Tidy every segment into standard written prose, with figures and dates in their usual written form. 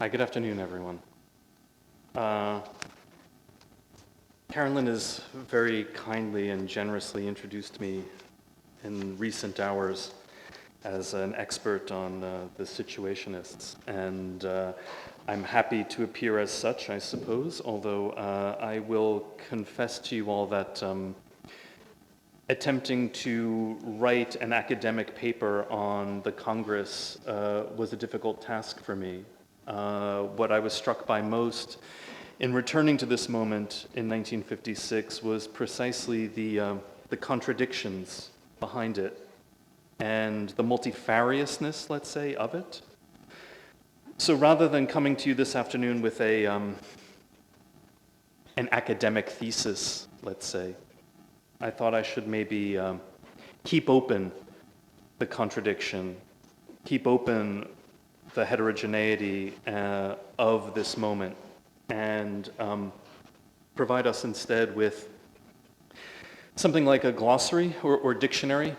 Hi, good afternoon, everyone. Carolyn has very kindly and generously introduced me in recent hours as an expert on the Situationists, and I'm happy to appear as such, I suppose, although I will confess to you all that attempting to write an academic paper on the Congress was a difficult task for me. What I was struck by most in returning to this moment in 1956 was precisely the contradictions behind it and the multifariousness, let's say, of it. So rather than coming to you this afternoon with an academic thesis, let's say, I thought I should maybe keep open the contradiction, keep open the heterogeneity of this moment, and provide us instead with something like a glossary or dictionary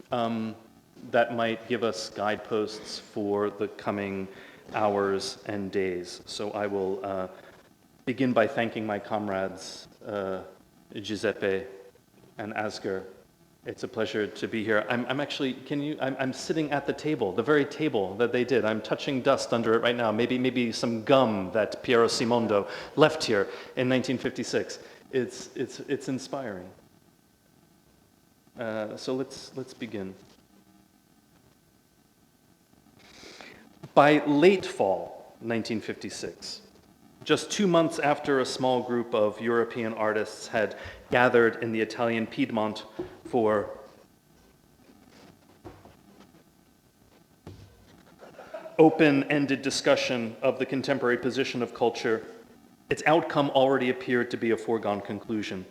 that might give us guideposts for the coming hours and days. So I will begin by thanking my comrades, Giuseppe and Asger. It's a pleasure to be here. I'm actually, I'm sitting at the table, the very table that they did. I'm touching dust under it right now. Maybe some gum that Piero Simondo left here in 1956. It's inspiring. So let's begin. By late fall 1956, just 2 months after a small group of European artists had gathered in the Italian Piedmont for open-ended discussion of the contemporary position of culture, its outcome already appeared to be a foregone conclusion.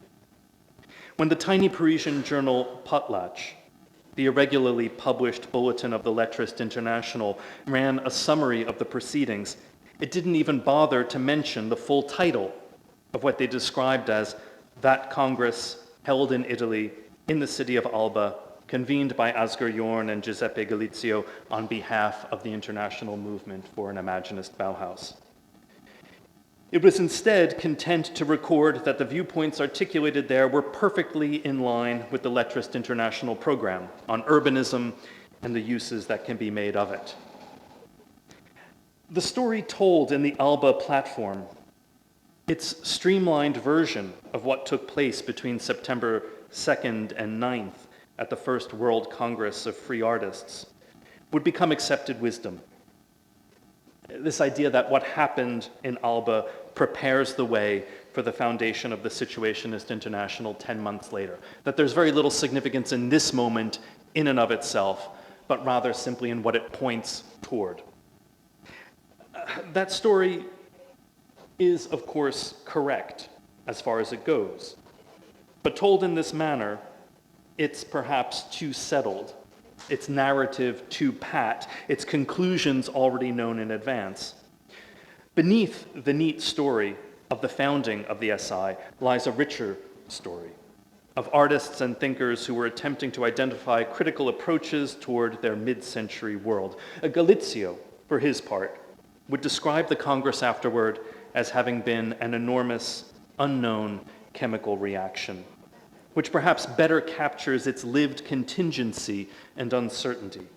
When the tiny Parisian journal Potlatch, the irregularly published bulletin of the Leftwing Internationals, ran a summary of the proceedings, it didn't even bother to mention the full title of what they described as that Congress held in Italy in the city of Alba, convened by Asger Jorn and Giuseppe Galizio on behalf of the international movement for an Imaginist Bauhaus. It was instead content to record that the viewpoints articulated there were perfectly in line with the Leftwing International program on urbanism and the uses that can be made of it. The story told in the Alba platform, its streamlined version of what took place between September 2nd and 9th at the First World Congress of Free Artists, would become accepted wisdom. This idea that what happened in Alba prepares the way for the foundation of the Situationist International 10 months later. That there's very little significance in this moment in and of itself, but rather simply in what it points toward. That story is, of course, correct as far as it goes. But told in this manner, it's perhaps too settled, its narrative too pat, its conclusions already known in advance. Beneath the neat story of the founding of the SI lies a richer story of artists and thinkers who were attempting to identify critical approaches toward their mid-century world. Galizio, for his part, would describe the Congress afterward as having been an enormous, unknown chemical reaction, which perhaps better captures its lived contingency and uncertainty.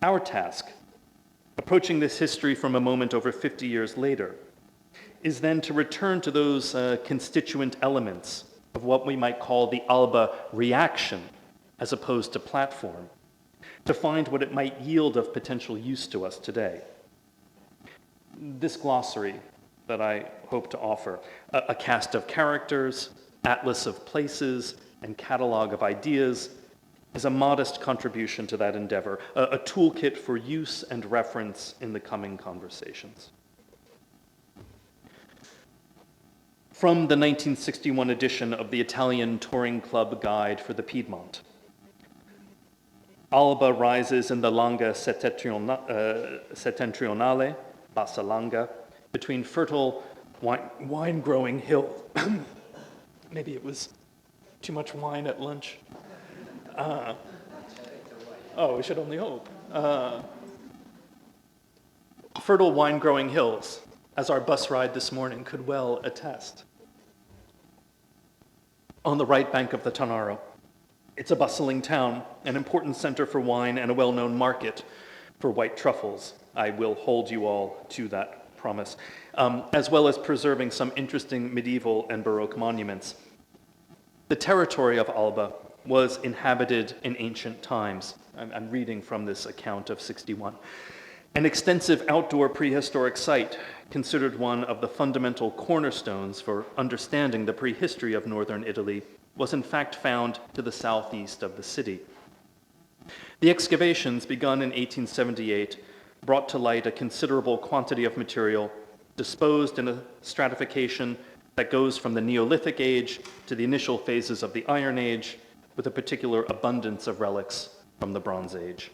Our task, approaching this history from a moment over 50 years later, is then to return to those constituent elements of what we might call the Alba reaction, as opposed to platform, to find what it might yield of potential use to us today. This glossary that I hope to offer, a cast of characters, atlas of places, and catalog of ideas, is a modest contribution to that endeavor, a toolkit for use and reference in the coming conversations. From the 1961 edition of the Italian Touring Club Guide for the Piedmont, Alba rises in the Langa settentrionale, Bassa Langa, between fertile wine-growing hills. Maybe it was too much wine at lunch. We should only hope. fertile wine-growing hills, as our bus ride this morning could well attest. On the right bank of the Tanaro, it's a bustling town, an important center for wine, and a well-known market for white truffles. I will hold you all to that promise, as well as preserving some interesting medieval and Baroque monuments. The territory of Alba was inhabited in ancient times. I'm reading from this account of 61. An extensive outdoor prehistoric site, considered one of the fundamental cornerstones for understanding the prehistory of northern Italy, was in fact found to the southeast of the city. The excavations, begun in 1878, brought to light a considerable quantity of material disposed in a stratification that goes from the Neolithic age to the initial phases of the Iron Age, with a particular abundance of relics from the Bronze Age.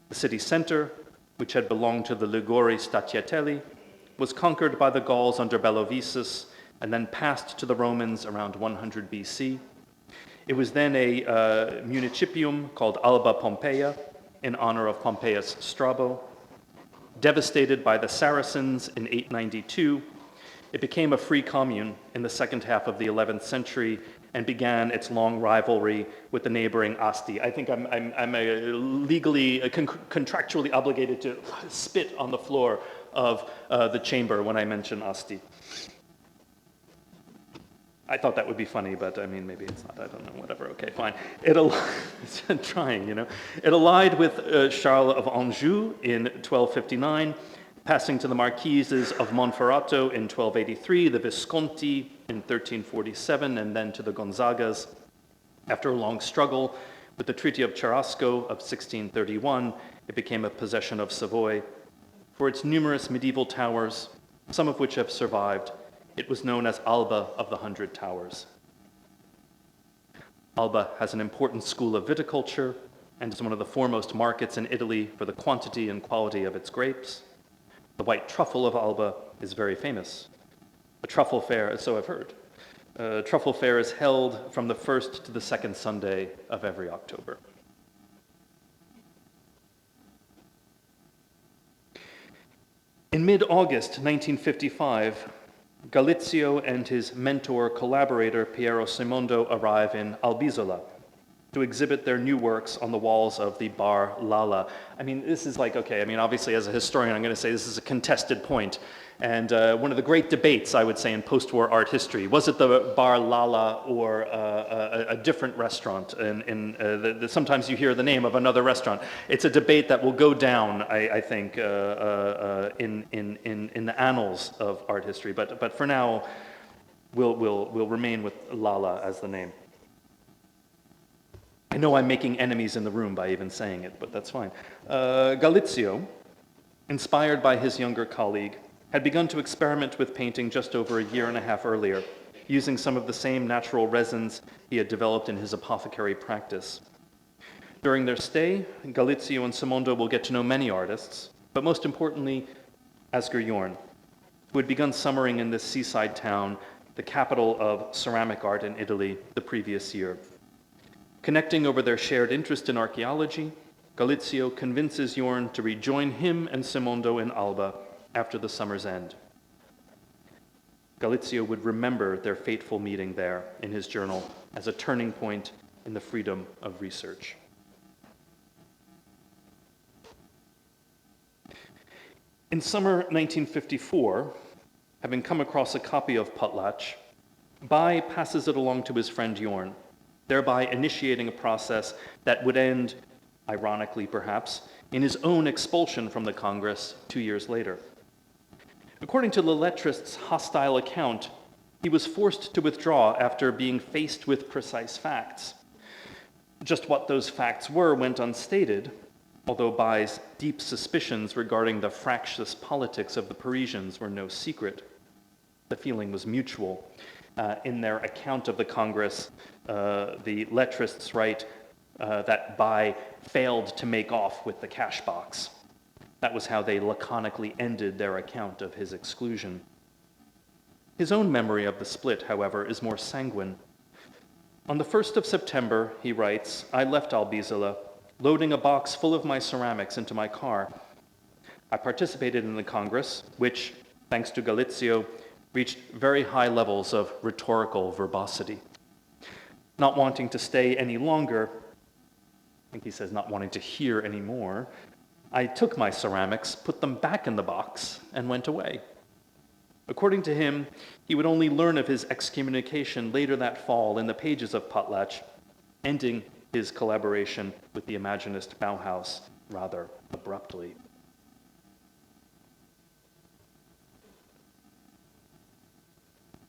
The city center, which had belonged to the Liguri Statiatelli, was conquered by the Gauls under Bellovesus and then passed to the Romans around 100 BC. It was then a municipium called Alba Pompeia in honor of Pompeius Strabo. Devastated by the Saracens in 892, it became a free commune in the second half of the 11th century and began its long rivalry with the neighboring Asti. I think I'm legally, contractually obligated to spit on the floor of the chamber when I mention Asti. I thought that would be funny, but I mean, maybe it's not. I don't know, whatever. Okay, fine. I'm trying, you know. It allied with Charles of Anjou in 1259, passing to the Marquises of Monferrato in 1283, the Visconti in 1347, and then to the Gonzagas. After a long struggle with the Treaty of Cherasco of 1631, it became a possession of Savoy. For its numerous medieval towers, some of which have survived, it was known as Alba of the 100 Towers. Alba has an important school of viticulture and is one of the foremost markets in Italy for the quantity and quality of its grapes. The white truffle of Alba is very famous. A truffle fair, so I've heard. Truffle fair is held from the first to the second Sunday of every October. In mid-August 1955, Galizio and his mentor-collaborator Piero Simondo arrive in Albisola to exhibit their new works on the walls of the Bar Lala. I mean, this is like, okay, I mean, obviously as a historian, I'm going to say this is a contested point. And one of the great debates, I would say, in post-war art history, was it the Bar Lala or a different restaurant? Sometimes you hear the name of another restaurant. It's a debate that will go down, I think, in the annals of art history. But for now, we'll remain with Lala as the name. I know I'm making enemies in the room by even saying it, but that's fine. Galizio, inspired by his younger colleague, had begun to experiment with painting just over a year and a half earlier, using some of the same natural resins he had developed in his apothecary practice. During their stay, Galizio and Simondo will get to know many artists, but most importantly, Asger Jorn, who had begun summering in this seaside town, the capital of ceramic art in Italy, the previous year. Connecting over their shared interest in archaeology, Galizio convinces Jorn to rejoin him and Simondo in Alba after the summer's end. Galizio would remember their fateful meeting there in his journal as a turning point in the freedom of research. In summer 1954, having come across a copy of Potlatch, Bai passes it along to his friend Jorn, thereby initiating a process that would end, ironically perhaps, in his own expulsion from the Congress 2 years later. According to the lettrist's hostile account, he was forced to withdraw after being faced with precise facts. Just what those facts were went unstated, although Bai's deep suspicions regarding the fractious politics of the Parisians were no secret. The feeling was mutual. In their account of the Congress, the lettrists write that Bai failed to make off with the cash box. That was how they laconically ended their account of his exclusion. His own memory of the split, however, is more sanguine. On the 1st of September, he writes, I left Albisola, loading a box full of my ceramics into my car. I participated in the Congress, which, thanks to Galileo, reached very high levels of rhetorical verbosity. Not wanting to stay any longer, I think he says not wanting to hear anymore, I took my ceramics, put them back in the box, and went away. According to him, he would only learn of his excommunication later that fall in the pages of Potlatch, ending his collaboration with the Imaginist Bauhaus rather abruptly.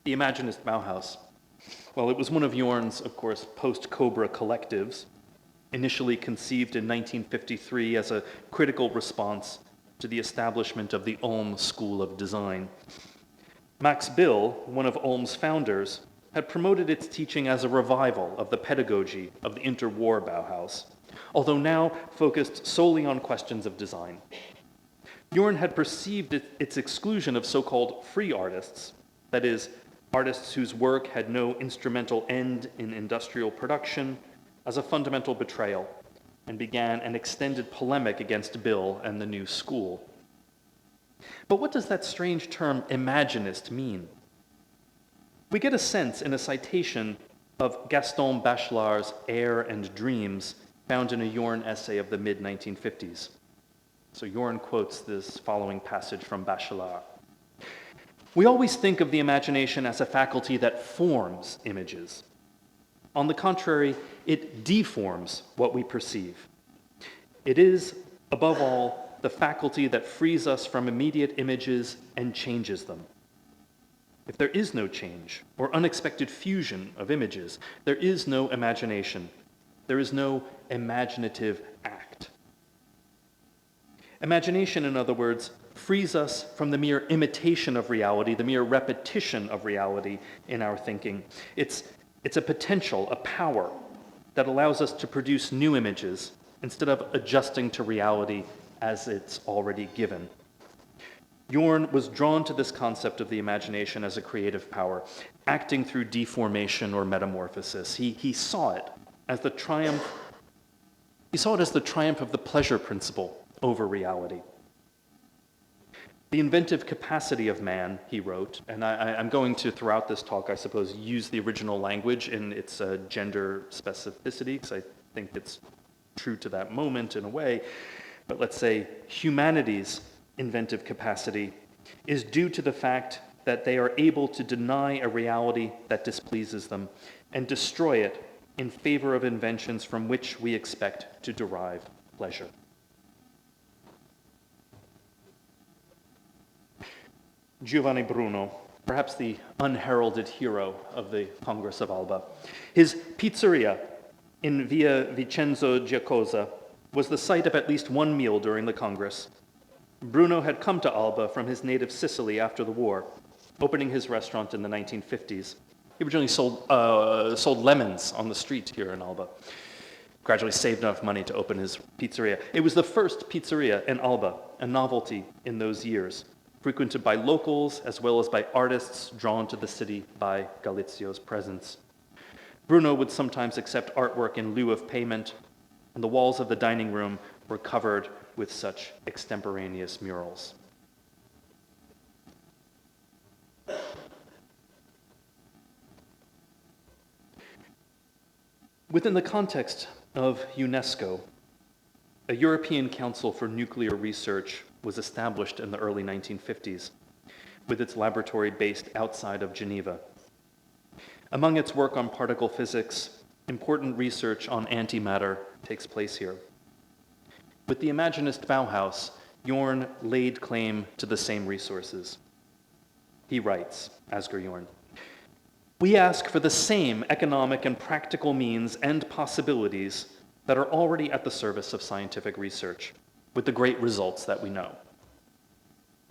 The Imaginist Bauhaus. Well, it was one of Jorn's, of course, post-Cobra collectives, initially conceived in 1953 as a critical response to the establishment of the Ulm School of Design. Max Bill, one of Ulm's founders, had promoted its teaching as a revival of the pedagogy of the interwar Bauhaus, although now focused solely on questions of design. Jorn had perceived its exclusion of so-called free artists, that is, artists whose work had no instrumental end in industrial production, as a fundamental betrayal, and began an extended polemic against Bill and the new school. But what does that strange term Imaginist mean? We get a sense in a citation of Gaston Bachelard's Air and Dreams, found in a Jorn essay of the mid-1950s. So Jorn quotes this following passage from Bachelard. We always think of the imagination as a faculty that forms images. On the contrary, it deforms what we perceive. It is, above all, the faculty that frees us from immediate images and changes them. If there is no change or unexpected fusion of images, there is no imagination. There is no imaginative act. Imagination, in other words, frees us from the mere imitation of reality, the mere repetition of reality in our thinking. It's a potential, a power that allows us to produce new images instead of adjusting to reality as it's already given. Jorn was drawn to this concept of the imagination as a creative power, acting through deformation or metamorphosis. He saw it as the triumph. He saw it as the triumph of the pleasure principle over reality. The inventive capacity of man, he wrote, and I'm going to, throughout this talk, I suppose, use the original language in its gender specificity, because I think it's true to that moment in a way, but let's say humanity's inventive capacity is due to the fact that they are able to deny a reality that displeases them and destroy it in favor of inventions from which we expect to derive pleasure. Giovanni Bruno, perhaps the unheralded hero of the Congress of Alba. His pizzeria in Via Vincenzo Giacosa was the site of at least one meal during the Congress. Bruno had come to Alba from his native Sicily after the war, opening his restaurant in the 1950s. He originally sold lemons on the street here in Alba. Gradually saved enough money to open his pizzeria. It was the first pizzeria in Alba, a novelty in those years, frequented by locals as well as by artists drawn to the city by Galileo's presence. Bruno would sometimes accept artwork in lieu of payment, and the walls of the dining room were covered with such extemporaneous murals. Within the context of UNESCO, a European Council for Nuclear Research was established in the early 1950s, with its laboratory based outside of Geneva. Among its work on particle physics, important research on antimatter takes place here. With the Imaginist Bauhaus, Jorn laid claim to the same resources. He writes, Asger Jorn, "We ask for the same economic and practical means and possibilities that are already at the service of scientific research, with the great results that we know.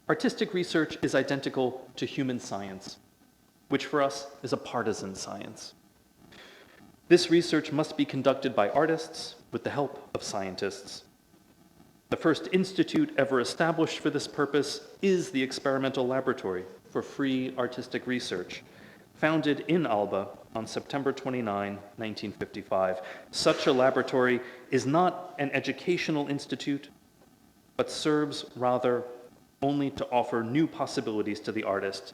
Artistic research is identical to human science, which for us is a partisan science. This research must be conducted by artists with the help of scientists. The first institute ever established for this purpose is the Experimental Laboratory for Free Artistic Research, founded in Alba on September 29, 1955. Such a laboratory is not an educational institute, but serves rather only to offer new possibilities to the artist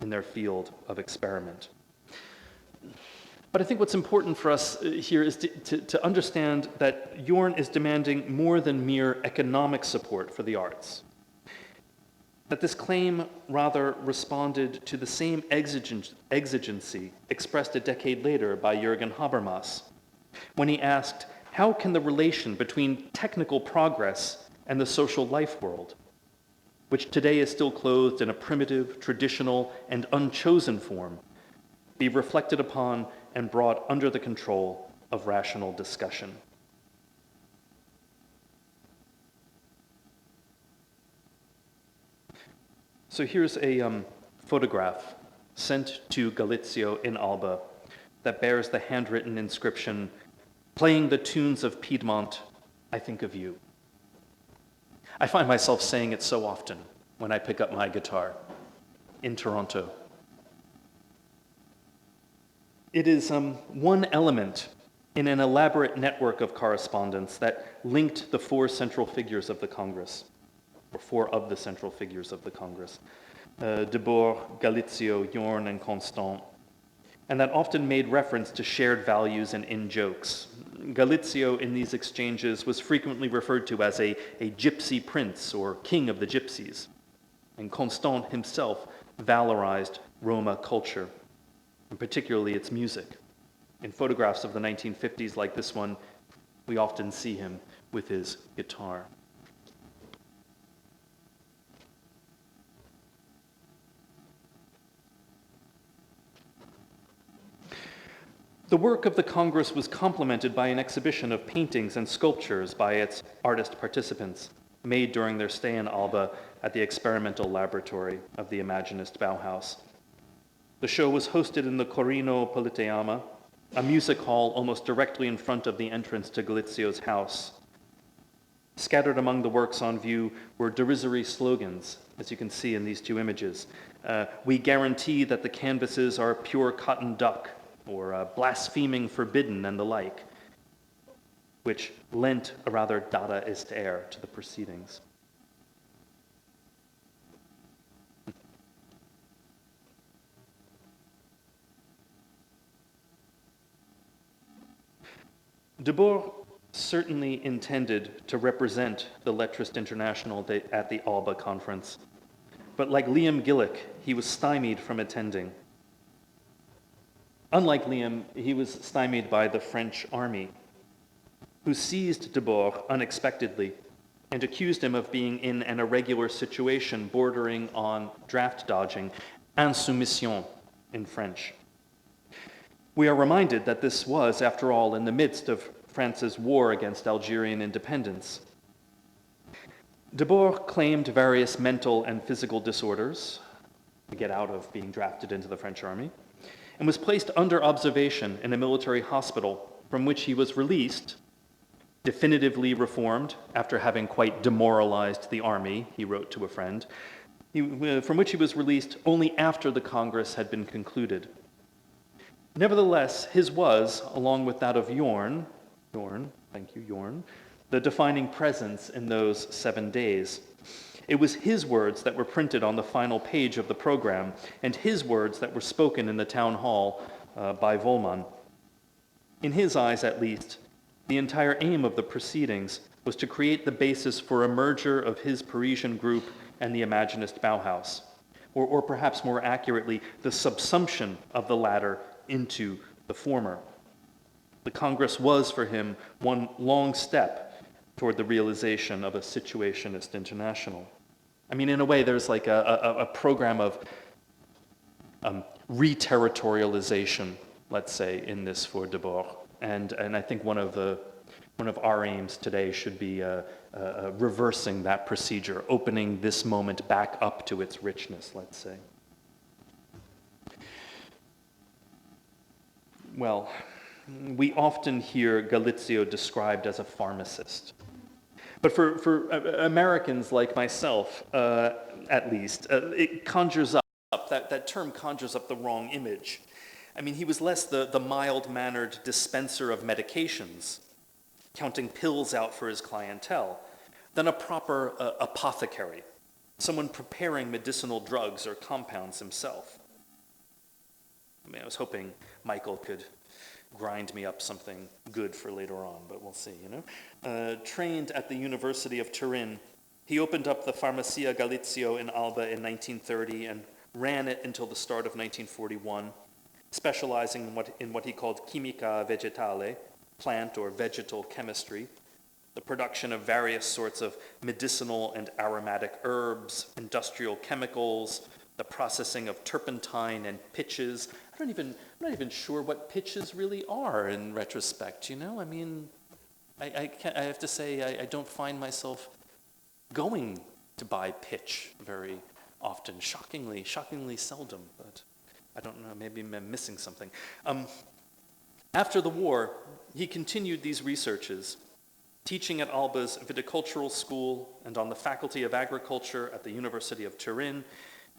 in their field of experiment. But I think what's important for us here is to understand that Jorn is demanding more than mere economic support for the arts. That this claim rather responded to the same exigency expressed a decade later by Jürgen Habermas, when he asked, how can the relation between technical progress and the social life world, which today is still clothed in a primitive, traditional, and unchosen form, be reflected upon and brought under the control of rational discussion? So here's a photograph sent to Galizio in Alba that bears the handwritten inscription, "Playing the tunes of Piedmont, I think of you." I find myself saying it so often when I pick up my guitar in Toronto. It is one element in an elaborate network of correspondence that linked the four central figures of the Congress, or four of the central figures of the Congress, Debord, Galizio, Jorn, and Constant, and that often made reference to shared values and in-jokes. Galizio in these exchanges was frequently referred to as a gypsy prince or king of the gypsies, and Constant himself valorized Roma culture, and particularly its music. In photographs of the 1950s like this one, we often see him with his guitar. The work of the Congress was complemented by an exhibition of paintings and sculptures by its artist participants, made during their stay in Alba at the experimental laboratory of the Imaginist Bauhaus. The show was hosted in the Corino Politeama, a music hall almost directly in front of the entrance to Galizio's house. Scattered among the works on view were derisory slogans, as you can see in these two images. We guarantee that the canvases are pure cotton duck, or blaspheming forbidden, and the like, which lent a rather Dadaist air to the proceedings. Debord certainly intended to represent the Leftwing International at the Alba Conference, but like Liam Gillick, he was stymied from attending. Unlike Liam, he was stymied by the French army, who seized Debord unexpectedly and accused him of being in an irregular situation bordering on draft dodging, insoumission in French. We are reminded that this was, after all, in the midst of France's war against Algerian independence. Debord claimed various mental and physical disorders to get out of being drafted into the French army, and was placed under observation in a military hospital from which he was released, definitively reformed after having quite demoralized the army, he wrote to a friend, from which he was released only after the Congress had been concluded. Nevertheless, his was, along with that of Jorn, thank you, Jorn, the defining presence in those 7 days. It was his words that were printed on the final page of the program, and his words that were spoken in the town hall by Volman. In his eyes, at least, the entire aim of the proceedings was to create the basis for a merger of his Parisian group and the Imaginist Bauhaus, or perhaps more accurately, the subsumption of the latter into the former. The Congress was, for him, one long step toward the realization of a situationist international. I mean, in a way, there's like a program of re-territorialization, let's say, in this for Debord. And I think one of our aims today should be reversing that procedure, opening this moment back up to its richness, let's say. Well, we often hear Galizio described as a pharmacist. But for Americans like myself, at least, it conjures up, that term conjures up the wrong image. I mean, he was less the mild-mannered dispenser of medications, counting pills out for his clientele, than a proper apothecary, someone preparing medicinal drugs or compounds himself. I mean, I was hoping Michael could grind me up something good for later on, but we'll see, you know. Trained at the University of Turin, he opened up the Farmacia Galizio in Alba in 1930 and ran it until the start of 1941, specializing in what he called chimica vegetale, plant or vegetal chemistry, the production of various sorts of medicinal and aromatic herbs, industrial chemicals, the processing of turpentine and pitches. I'm not even sure what pitches really are in retrospect, you know? I mean, I have to say I don't find myself going to buy pitch very often, shockingly seldom, but I don't know, maybe I'm missing something. After the war, he continued these researches, teaching at Alba's viticultural school and on the Faculty of Agriculture at the University of Turin,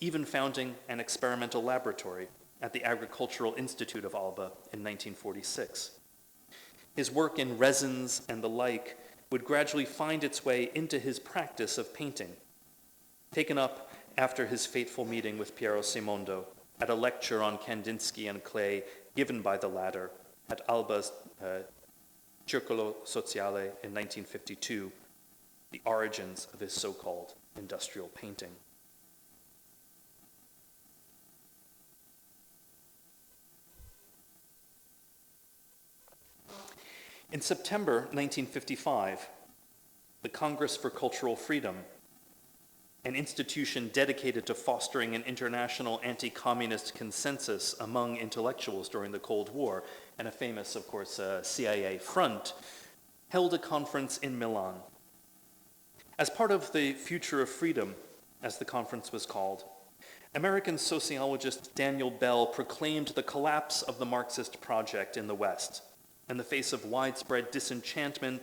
even founding an experimental laboratory at the Agricultural Institute of Alba in 1946. His work in resins and the like would gradually find its way into his practice of painting, taken up after his fateful meeting with Piero Simondo at a lecture on Kandinsky and clay given by the latter at Alba's Circolo Sociale in 1952, the origins of his so-called industrial painting. In September 1955, the Congress for Cultural Freedom, an institution dedicated to fostering an international anti-communist consensus among intellectuals during the Cold War, and a famous, of course, CIA front, held a conference in Milan. As part of the Future of Freedom, as the conference was called, American sociologist Daniel Bell proclaimed the collapse of the Marxist project in the West in the face of widespread disenchantment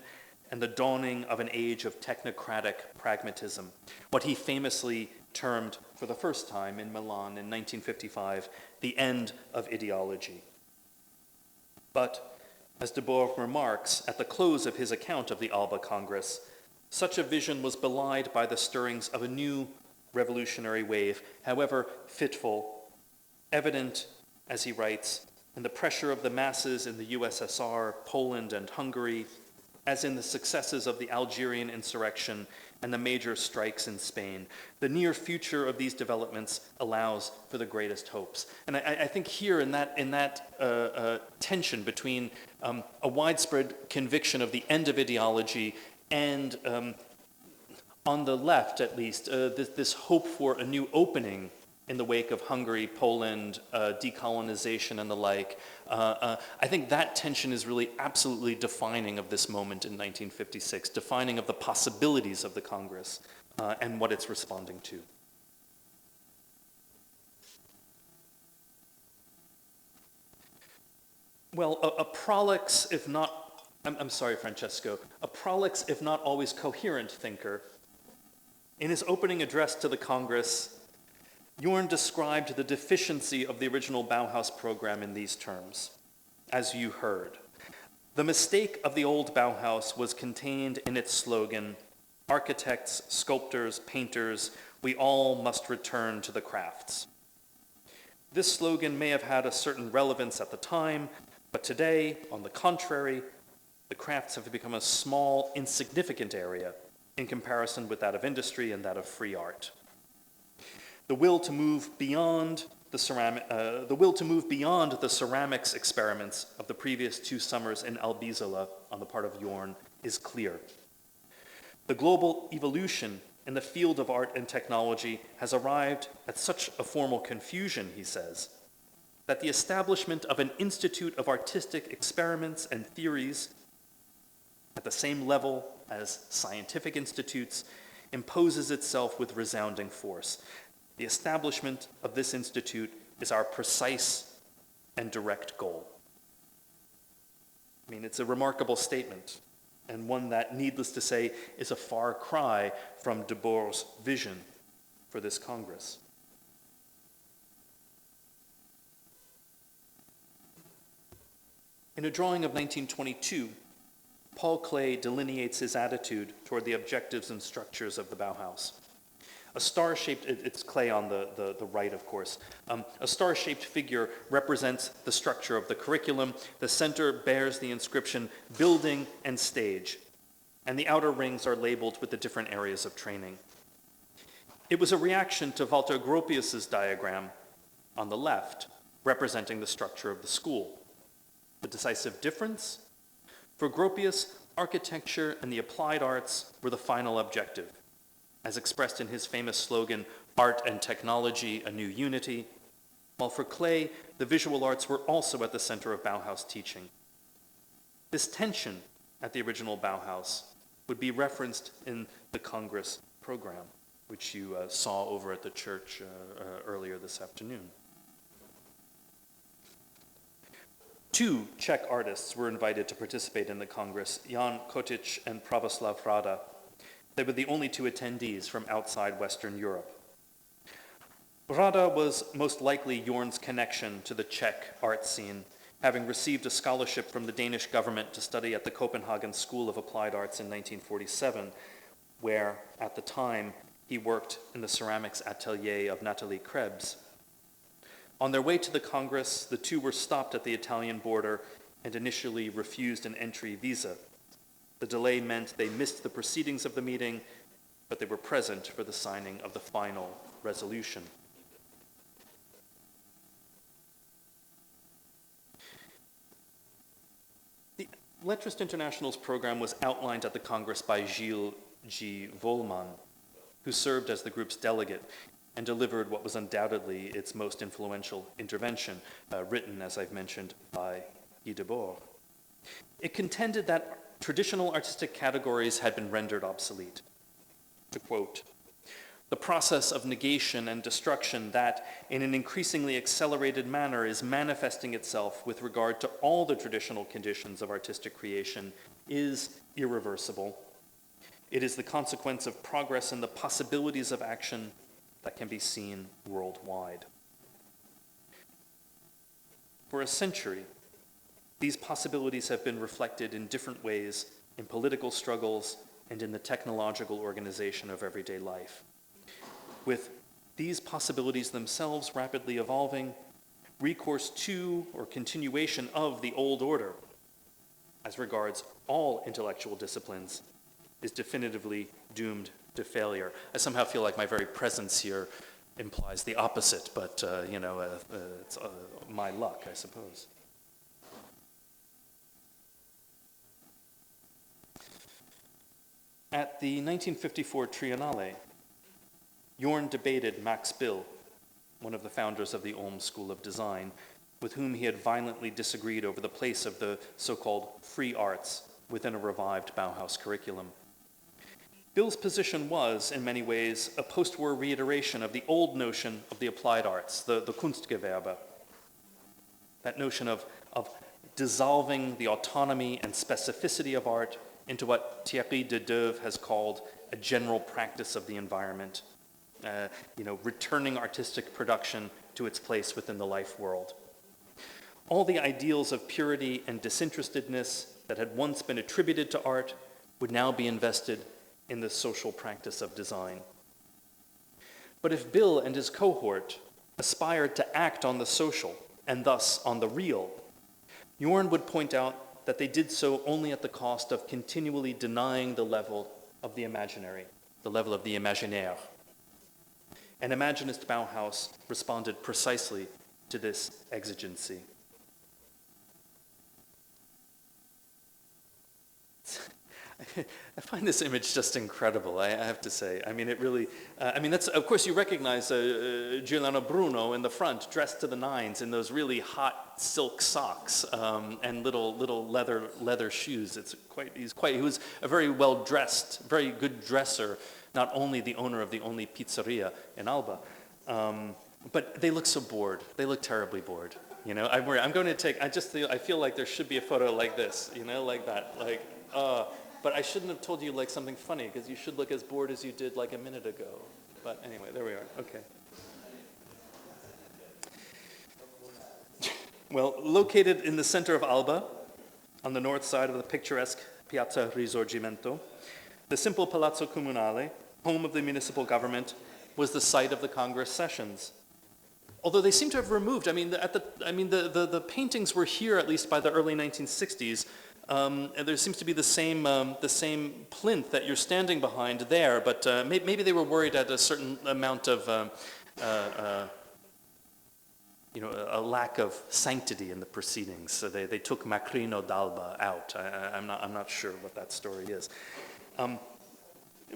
and the dawning of an age of technocratic pragmatism, what he famously termed for the first time in Milan in 1955, the end of ideology. But, as de Boer remarks at the close of his account of the Alba Congress, such a vision was belied by the stirrings of a new revolutionary wave, however fitful, evident, as he writes, in the pressure of the masses in the USSR, Poland, and Hungary, as in the successes of the Algerian insurrection and the major strikes in Spain. The near future of these developments allows for the greatest hopes. And I think here in that tension between a widespread conviction of the end of ideology and, on the left at least, this hope for a new opening in the wake of Hungary, Poland, decolonization and the like, I think that tension is really absolutely defining of this moment in 1956, defining of the possibilities of the Congress and what it's responding to. Well, a prolix, if not, I'm sorry, Francesco, a prolix, if not always coherent thinker, in his opening address to the Congress, Jorn described the deficiency of the original Bauhaus program in these terms. As you heard, the mistake of the old Bauhaus was contained in its slogan, architects, sculptors, painters, we all must return to the crafts. This slogan may have had a certain relevance at the time, but today, on the contrary, the crafts have become a small, insignificant area in comparison with that of industry and that of free art. The will to move beyond the ceramics experiments of the previous 2 summers in Albizola on the part of Jorn is clear. The global evolution in the field of art and technology has arrived at such a formal confusion, he says, that the establishment of an institute of artistic experiments and theories at the same level as scientific institutes imposes itself with resounding force. The establishment of this institute is our precise and direct goal. I mean, it's a remarkable statement, and one that, needless to say, is a far cry from de Boer's vision for this Congress. In a drawing of 1922, Paul Klee delineates his attitude toward the objectives and structures of the Bauhaus. A star-shaped, it's Klee on the right, of course. A star-shaped figure represents the structure of the curriculum. The center bears the inscription building and stage, and the outer rings are labeled with the different areas of training. It was a reaction to Walter Gropius's diagram on the left, representing the structure of the school. The decisive difference? For Gropius, architecture and the applied arts were the final objective, as expressed in his famous slogan, "Art and Technology, a New Unity," while for Klee, the visual arts were also at the center of Bauhaus teaching. This tension at the original Bauhaus would be referenced in the Congress program, which you saw over at the church earlier this afternoon. Two Czech artists were invited to participate in the Congress, Jan Kotic and Pravoslav Rada. They were the only two attendees from outside Western Europe. Rada was most likely Jorn's connection to the Czech art scene, having received a scholarship from the Danish government to study at the Copenhagen School of Applied Arts in 1947, where, at the time, he worked in the ceramics atelier of Nathalie Krebs. On their way to the Congress, the two were stopped at the Italian border and initially refused an entry visa. The delay meant they missed the proceedings of the meeting, but they were present for the signing of the final resolution. The Leftwing Internationals program was outlined at the Congress by Gilles G. Vollmann, who served as the group's delegate and delivered what was undoubtedly its most influential intervention, written, as I've mentioned, by Guy Debord. It contended that traditional artistic categories had been rendered obsolete. To quote, "The process of negation and destruction that, in an increasingly accelerated manner, is manifesting itself with regard to all the traditional conditions of artistic creation is irreversible. It is the consequence of progress in the possibilities of action that can be seen worldwide." For a century, these possibilities have been reflected in different ways in political struggles and in the technological organization of everyday life. With these possibilities themselves rapidly evolving, recourse to or continuation of the old order, as regards all intellectual disciplines, is definitively doomed to failure. I somehow feel like my very presence here implies the opposite, but it's my luck, I suppose. At the 1954 Triennale, Jorn debated Max Bill, one of the founders of the Ulm School of Design, with whom he had violently disagreed over the place of the so-called free arts within a revived Bauhaus curriculum. Bill's position was, in many ways, a post-war reiteration of the old notion of the applied arts, the Kunstgewerbe. That notion of dissolving the autonomy and specificity of art into what Thierry Dedeuve has called a general practice of the environment, returning artistic production to its place within the life world. All the ideals of purity and disinterestedness that had once been attributed to art would now be invested in the social practice of design. But if Bill and his cohort aspired to act on the social, and thus on the real, Jorn would point out that they did so only at the cost of continually denying the level of the imaginary, the level of the imaginaire. An Imaginist Bauhaus responded precisely to this exigency. I find this image just incredible, I have to say. I mean, it really, that's, of course, you recognize Galileo Bruno in the front, dressed to the nines in those really hot silk socks and little leather shoes. He was a very well-dressed, very good dresser, not only the owner of the only pizzeria in Alba, but they look so bored. They look terribly bored. I feel like there should be a photo like this, like that, but I shouldn't have told you like something funny, because you should look as bored as you did like a minute ago. But anyway, there we are. Okay. Well, located in the center of Alba, on the north side of the picturesque Piazza Risorgimento, the simple Palazzo Comunale, home of the municipal government, was the site of the Congress sessions. Although they seem to have removed, the paintings were here at least by the early 1960s. And there seems to be the same plinth that you're standing behind there, but maybe they were worried at a certain amount of, a lack of sanctity in the proceedings. So they took Macrino d'Alba out. I'm not sure what that story is.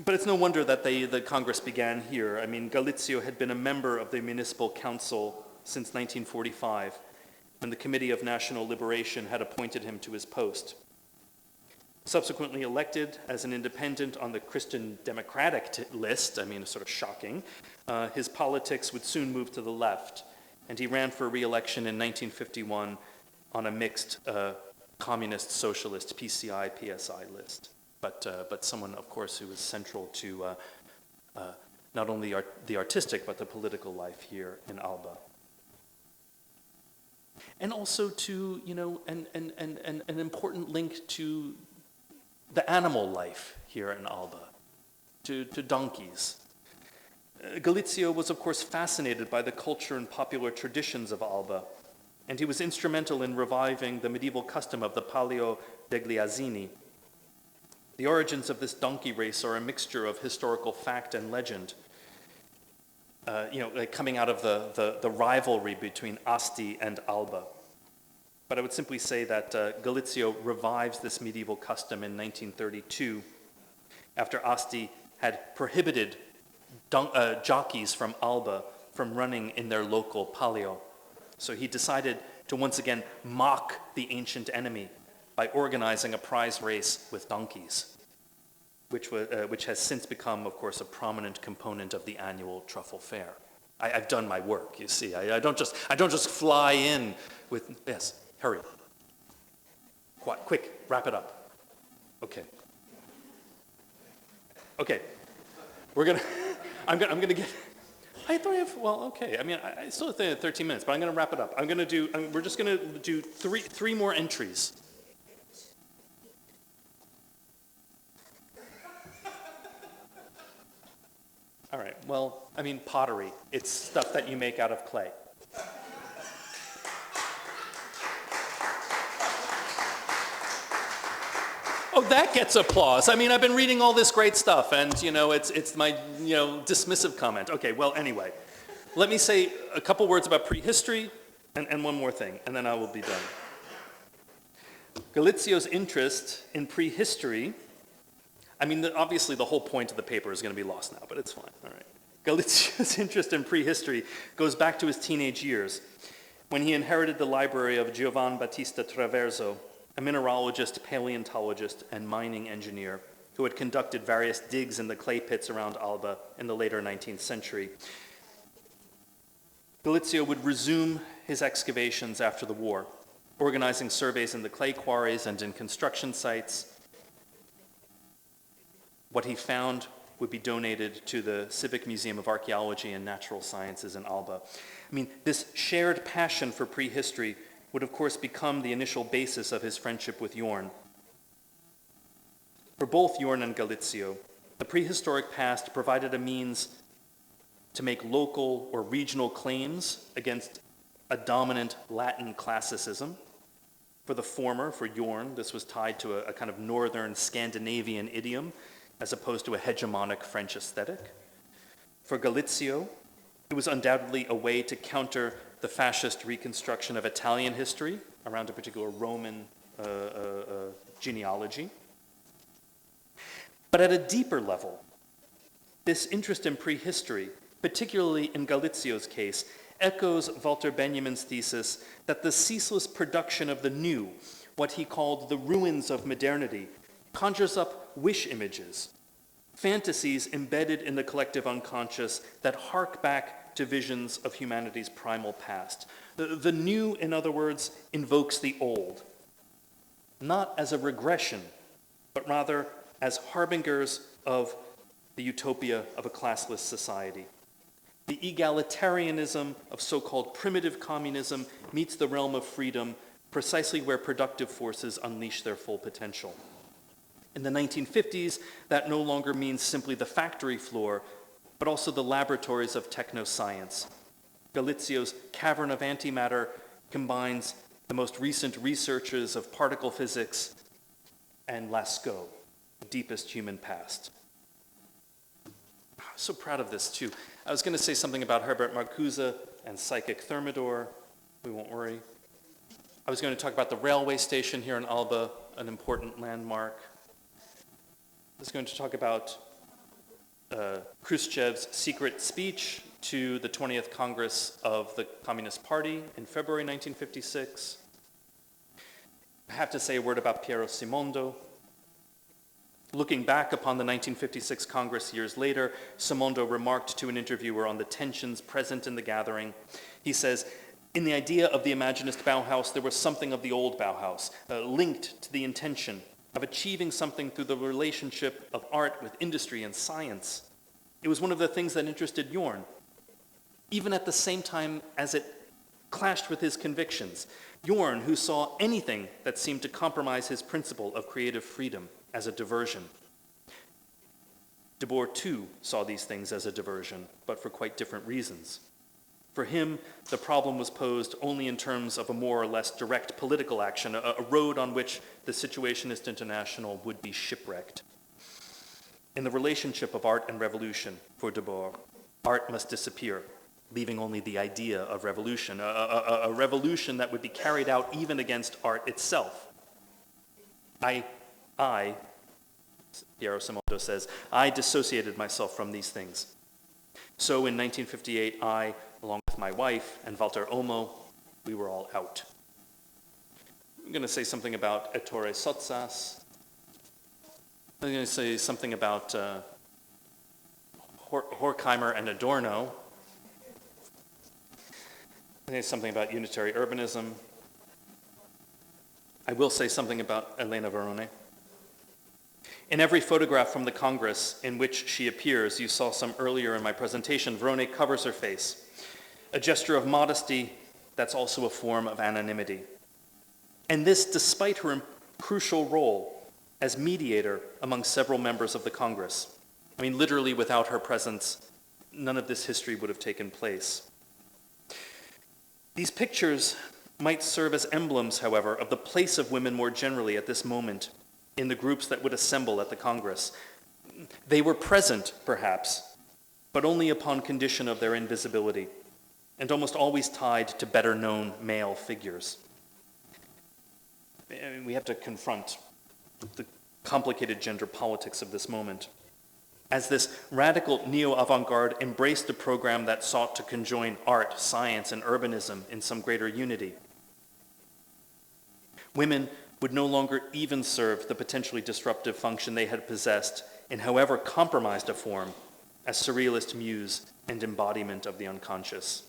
But it's no wonder that the Congress began here. I mean, Galizio had been a member of the municipal council since 1945, when the Committee of National Liberation had appointed him to his post. Subsequently elected as an independent on the Christian Democratic list, sort of shocking, his politics would soon move to the left, and he ran for re-election in 1951 on a mixed communist-socialist PCI-PSI list. But someone, of course, who was central to not only the artistic but the political life here in Alba. And also to, an important link to the animal life here in Alba, to donkeys. Galizio was, of course, fascinated by the culture and popular traditions of Alba, and he was instrumental in reviving the medieval custom of the Palio degli Asini. The origins of this donkey race are a mixture of historical fact and legend, coming out of the rivalry between Asti and Alba. But I would simply say that Galizio revives this medieval custom in 1932 after Asti had prohibited jockeys from Alba from running in their local palio. So he decided to once again mock the ancient enemy by organizing a prize race with donkeys, which has since become, of course, a prominent component of the annual truffle fair. I've done my work, you see. I don't just fly in with, yes, hurry. Quick, wrap it up. Okay. I'm gonna get, I thought I have, well, okay. I still have 13 minutes, but I'm gonna wrap it up. We're just gonna do three more entries. All right, well, pottery. It's stuff that you make out of clay. Oh, that gets applause. I've been reading all this great stuff, and, it's my, dismissive comment. Okay, well, anyway, let me say a couple words about prehistory and one more thing, and then I will be done. Galizio's interest in prehistory, obviously the whole point of the paper is going to be lost now, but it's fine, all right. Galizio's interest in prehistory goes back to his teenage years, when he inherited the library of Giovan Battista Traverso, a mineralogist, paleontologist, and mining engineer who had conducted various digs in the clay pits around Alba in the later 19th century. Galizio would resume his excavations after the war, organizing surveys in the clay quarries and in construction sites. What he found would be donated to the Civic Museum of Archaeology and Natural Sciences in Alba. This shared passion for prehistory would of course become the initial basis of his friendship with Jorn. For both Jorn and Galizio, the prehistoric past provided a means to make local or regional claims against a dominant Latin classicism. For the former, for Jorn, this was tied to a kind of northern Scandinavian idiom as opposed to a hegemonic French aesthetic. For Galizio, it was undoubtedly a way to counter the fascist reconstruction of Italian history around a particular Roman genealogy. But at a deeper level, this interest in prehistory, particularly in Galizio's case, echoes Walter Benjamin's thesis that the ceaseless production of the new, what he called the ruins of modernity, conjures up wish images, fantasies embedded in the collective unconscious that hark back to visions of humanity's primal past. The new, in other words, invokes the old, not as a regression, but rather as harbingers of the utopia of a classless society. The egalitarianism of so-called primitive communism meets the realm of freedom precisely where productive forces unleash their full potential. In the 1950s, that no longer means simply the factory floor, but also the laboratories of technoscience. Galizio's Cavern of Antimatter combines the most recent researches of particle physics and Lascaux, the deepest human past. I'm so proud of this, too. I was going to say something about Herbert Marcuse and psychic thermidor. We won't worry. I was going to talk about the railway station here in Alba, an important landmark. I was going to talk about Khrushchev's secret speech to the 20th Congress of the Communist Party in February 1956. I have to say a word about Piero Simondo. Looking back upon the 1956 Congress years later, Simondo remarked to an interviewer on the tensions present in the gathering. He says, "In the idea of the Imaginist Bauhaus, there was something of the old Bauhaus, linked to the intention of achieving something through the relationship of art with industry and science. It was one of the things that interested Jorn, even at the same time as it clashed with his convictions. Jorn, who saw anything that seemed to compromise his principle of creative freedom as a diversion. De Boer, too, saw these things as a diversion, but for quite different reasons. For him, the problem was posed only in terms of a more or less direct political action, a road on which the Situationist International would be shipwrecked. In the relationship of art and revolution, for De Boer, art must disappear, leaving only the idea of revolution, a revolution that would be carried out even against art itself. I, Piero Simondo says, I dissociated myself from these things. So in 1958, I, along with my wife and Walter Omo, we were all out." I'm going to say something about Ettore Sottsass. I'm going to say something about Horkheimer and Adorno. I'm going to say something about unitary urbanism. I will say something about Elena Varone. In every photograph from the Congress in which she appears, you saw some earlier in my presentation, Varone covers her face. A gesture of modesty that's also a form of anonymity. And this despite her crucial role as mediator among several members of the Congress. I mean, literally without her presence, none of this history would have taken place. These pictures might serve as emblems, however, of the place of women more generally at this moment in the groups that would assemble at the Congress. They were present, perhaps, but only upon condition of their invisibility, and almost always tied to better-known male figures. We have to confront the complicated gender politics of this moment. As this radical neo-avant-garde embraced a program that sought to conjoin art, science, and urbanism in some greater unity, women would no longer even serve the potentially disruptive function they had possessed in however compromised a form as surrealist muse and embodiment of the unconscious.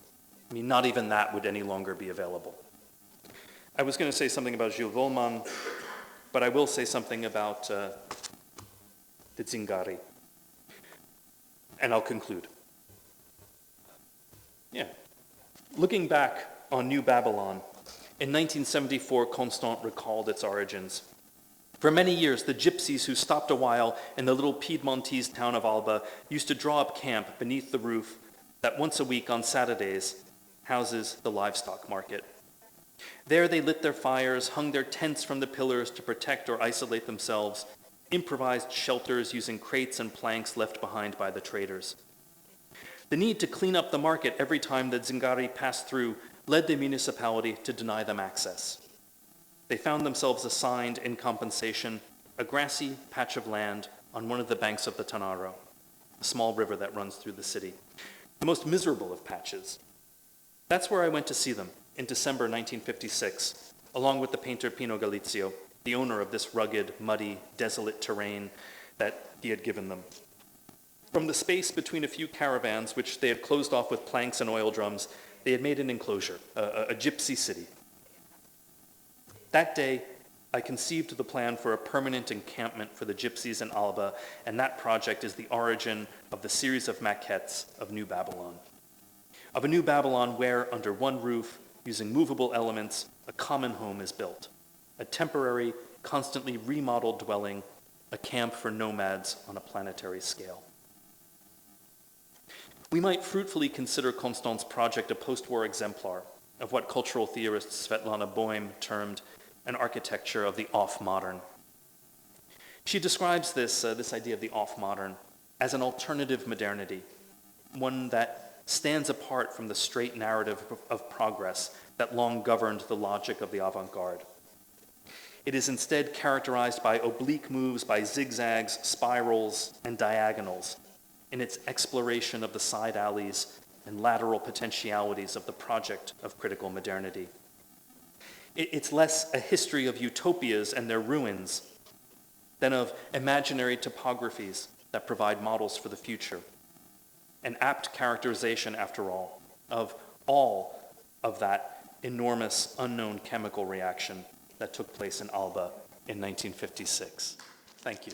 I mean, not even that would any longer be available. I was going to say something about Gilles Wollmann, but I will say something about the Zingari. And I'll conclude. Looking back on New Babylon, in 1974, Constant recalled its origins. For many years, the gypsies who stopped a while in the little Piedmontese town of Alba used to draw up camp beneath the roof that once a week on Saturdays houses the livestock market. There they lit their fires, hung their tents from the pillars to protect or isolate themselves, improvised shelters using crates and planks left behind by the traders. The need to clean up the market every time the Zingari passed through led the municipality to deny them access. They found themselves assigned, in compensation, a grassy patch of land on one of the banks of the Tanaro, a small river that runs through the city, the most miserable of patches. That's where I went to see them in December 1956, along with the painter Pino Galizio, the owner of this rugged, muddy, desolate terrain that he had given them. From the space between a few caravans, which they had closed off with planks and oil drums, they had made an enclosure, a gypsy city. That day, I conceived the plan for a permanent encampment for the gypsies in Alba, and that project is the origin of the series of maquettes of New Babylon. Of a New Babylon where, under one roof, using movable elements, a common home is built, a temporary, constantly remodeled dwelling a camp for nomads on a planetary scale. We might fruitfully consider Constant's project a post-war exemplar of what cultural theorist Svetlana Boym termed an architecture of the off-modern. She describes this idea of the off-modern as an alternative modernity, one that stands apart from the straight narrative of progress that long governed the logic of the avant-garde. It is instead characterized by oblique moves, by zigzags, spirals, and diagonals in its exploration of the side alleys and lateral potentialities of the project of critical modernity. It's less a history of utopias and their ruins than of imaginary topographies that provide models for the future. An apt characterization, after all of that enormous unknown chemical reaction that took place in Alba in 1956. Thank you.